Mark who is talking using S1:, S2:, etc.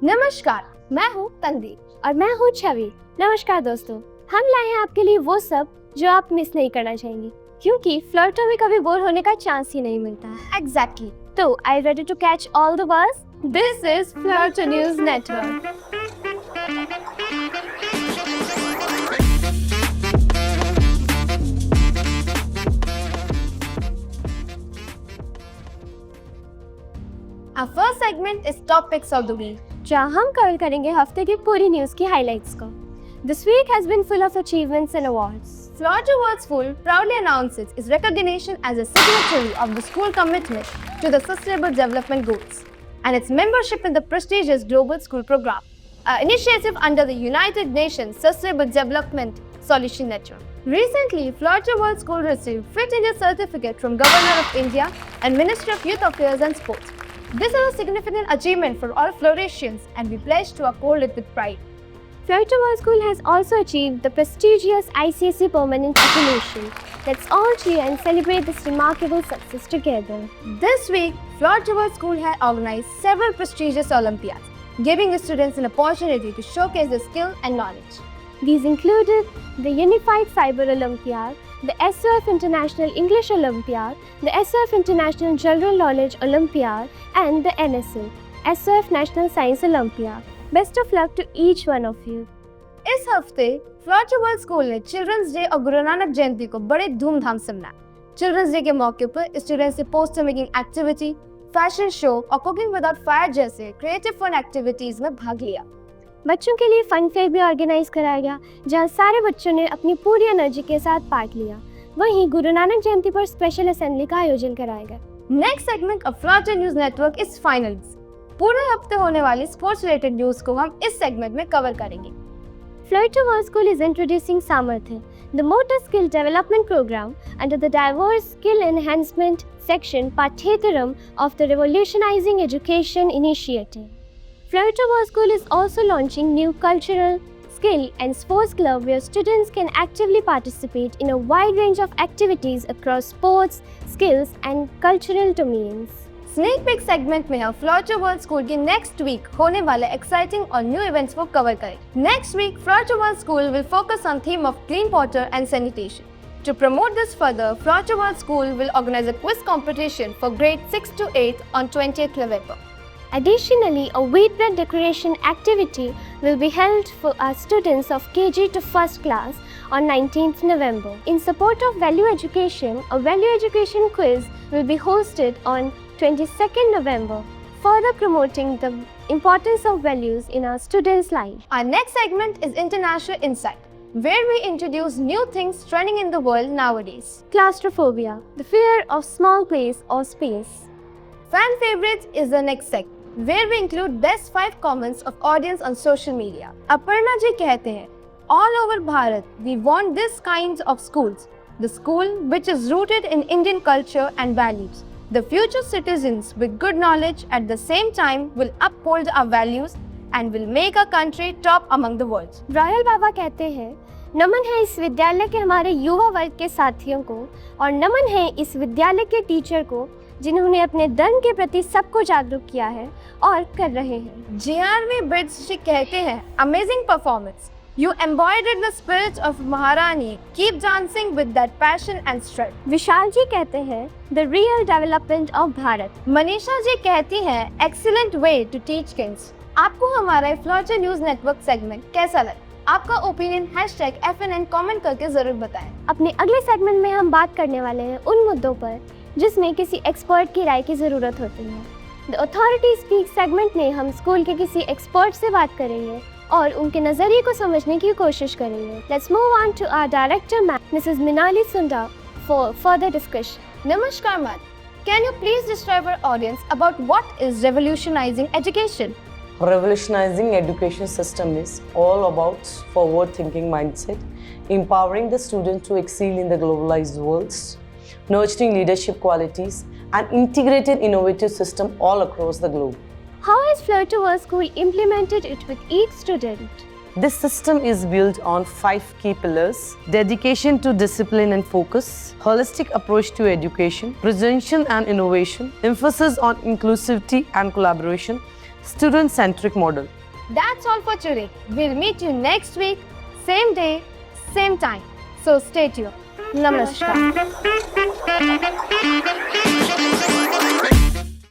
S1: नमस्कार, मैं हूँ तन्वी
S2: और मैं हूँ छवि। नमस्कार दोस्तों, हम लाए हैं आपके लिए वो सब जो आप मिस नहीं करना चाहेंगे, क्योंकि फ्लर्टो में कभी बोर होने का चांस ही नहीं मिलता है।
S1: Exactly.
S2: तो I ready to catch all the buzz?
S1: This is Flirto News Network. Our first segment is Topics of the Week.
S2: जहाँ हम कवर करेंगे हफ्ते की पूरी न्यूज़ की हाइलाइट्स को। This week has been full of achievements and awards.
S1: Flirto World School proudly announces its recognition as a signatory of the school commitment to the Sustainable Development Goals and its membership in the prestigious Global School Program, an initiative under the United Nations Sustainable Development Solution Network. Recently, Flirto World School received Fit India certificate from Governor of India and Ministry of Youth Affairs and Sports. This is a significant achievement for all Floretians and we pledge to uphold it with pride.
S2: Flirto World School has also achieved the prestigious ICSE Permanent Affiliation. Let's all cheer and celebrate this remarkable success together.
S1: This week, Flirto World School had organized several prestigious Olympiads, giving students an opportunity to showcase their skill and knowledge.
S2: These included the Unified Cyber Olympiad, the SOF International English Olympiad, the SOF International General Knowledge Olympiad, and the NSL, SOF National Science Olympiad. Best of luck to each one of you.
S1: इस हफ्ते फ्लर्टो world school ने children's day और गुरु नानक जयंती को बड़े धूमधाम से मनाया। Children's day के मौके पर स्टूडेंट्स ने poster making activity, fashion show और कुकिंग विदाउट फायर जैसे क्रिएटिव फन एक्टिविटीज में भाग लिया।
S2: बच्चों के लिए फन फेयर भी ऑर्गेनाइज कराया गया, जहां सारे बच्चों ने अपनी पूरी एनर्जी के साथ पार्ट लिया। वहीं गुरु नानक जयंती पर स्पेशल असेंबली का आयोजन कराया गया।
S1: Next segment of Flirto news network is finals. पूरे हफ्ते होने वाली स्पोर्ट्स रिलेटेड न्यूज को हम इस सेगमेंट में कवर करेंगे।
S2: Flirto World School is introducing Samarthya, the motor skill development program under the diverse skill enhancement section Pathetaram of the Revolutionizing Education Initiative. Flirto World School is also launching new cultural, skill and sports club where students can actively participate in a wide range of activities across sports, skills and cultural domains.
S1: Snake pick segment में हम Flirto world school की next week होने वाले exciting और new events को cover करेंगे। Next week Flirto world school will focus on theme of clean water and sanitation. To promote this further, Flirto World School will organize a quiz competition for grade 6 to 8 on 20th November.
S2: Additionally, a wheat bread decoration activity will be held for our students of KG to first class on 19th November. In support of value education, a value education quiz will be hosted on 22nd November, further promoting the importance of values in our students' lives.
S1: Our next segment is International Insight, where we introduce new things trending in the world nowadays.
S2: Claustrophobia, the fear of small place or space.
S1: Fan favorites is the next segment, where we include best 5 comments of audience on social media. Aparna ji कहते हैं, all over Bharat, we want this kinds of schools. The school which is rooted in Indian culture and values. The future citizens with good knowledge at the same time will uphold our values and will make our country top among the world.
S2: Royal बाबा कहते हैं, नमन है इस विद्यालय के हमारे युवा वर्ग के साथियों को और नमन है इस विद्यालय के टीचर को जिन्होंने अपने धर्म के प्रति सबको जागरूक किया है और कर रहे हैं।
S1: JRV Bids जी कहते हैं, amazing performance. You embodied the spirit of Maharani. Keep dancing with that passion and strength.
S2: विशाल जी कहते हैं, the real development of Bharat.
S1: Manisha ji कहती हैं, excellent way to teach kids. आपको हमारा फ्लर्टो न्यूज नेटवर्क सेगमेंट कैसा लगा? आपका ओपिनियन #FNN कमेंट करके जरूर बताएं।
S2: अपने अगले सेगमेंट में हम बात करने वाले हैं उन मुद्दों पर जिसमें किसी एक्सपर्ट की राय की जरूरत होती है। द अथॉरिटी स्पीक सेगमेंट में हम स्कूल के किसी एक्सपर्ट से बात करेंगे और उनके नजरिए को समझने की कोशिश करेंगे। Let's move on to our director ma'am Mrs Minali Sunda for further discussion.
S1: नमस्कार ma'am, can you please describe our audience about what is revolutionizing education?
S3: Revolutionizing education system is all about forward-thinking mindset, empowering the student to excel in the globalized world, nurturing leadership qualities, and integrated innovative system all across the globe.
S2: How has Flirto World School implemented it with each student?
S3: This system is built on 5 key pillars: dedication to discipline and focus, holistic approach to education, prevention and innovation, emphasis on inclusivity and collaboration, student-centric model.
S1: That's all for today. We'll meet you next week, same day, same time. So stay tuned. Namaskar.